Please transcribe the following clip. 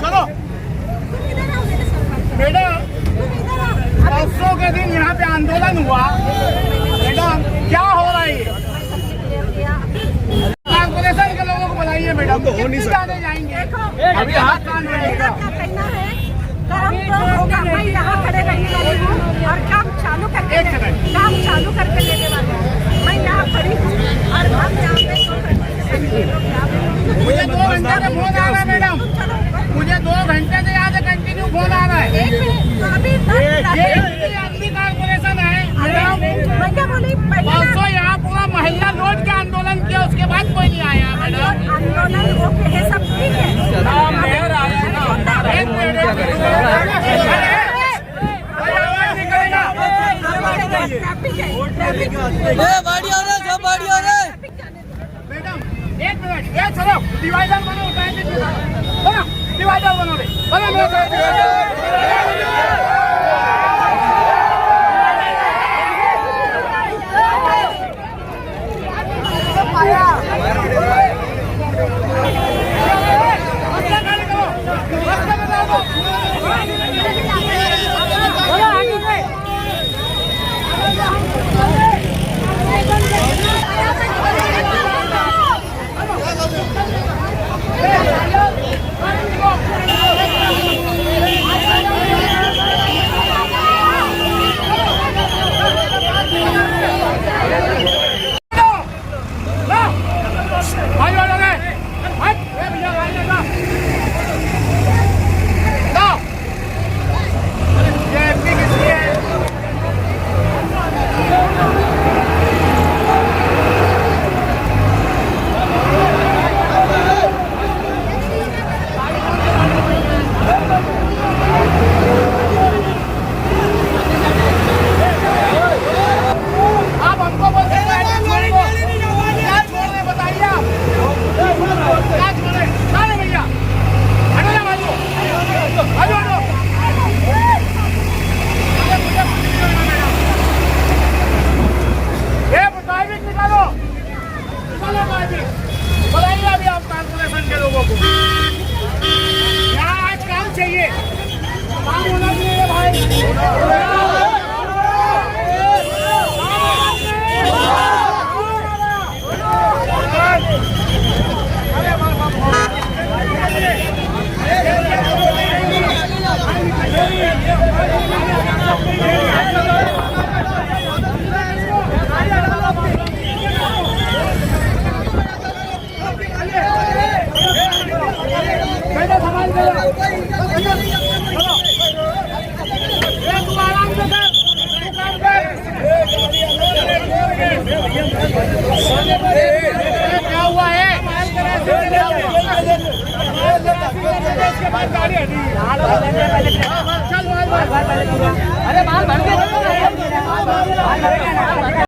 चलो मैडम, परसों के दिन यहाँ पे आंदोलन हुआ मैडम, क्या हो रहा है? कॉर्पोरेशन के लोगों को बुलाइए मैडम, तो हो नहीं सकता। जाएंगे अभी हाथ कान रहेगा। काम तो होगा, मैं यहाँ खड़े रहने वाली हूँ और काम चालू करके लेने वाली हूँ। मैं यहाँ खड़ी हूँ और हम यहाँ पे मुझे 2 घंटे से फोन आ रहा है मैडम, मुझे 2 घंटे से यहाँ से कंटिन्यू फोन आ रहा है। आदमी कॉर्पोरेशन है परसों यहाँ पूरा महिला लौट के आंदोलन किया, उसके बाद कोई नहीं आया मैडम। आंदोलन ओके है, सब ठीक है। मैडम 1 मिनट, चलो डिवाइडर बनो, डिवाइडर बनो रे, बताइए अभी आप कॉर्पोरेशन के लोगों को यहाँ आज काम चाहिए, काम होना चाहिए भाई। क्या हुआ है? इसके बाद गाड़ी हटी।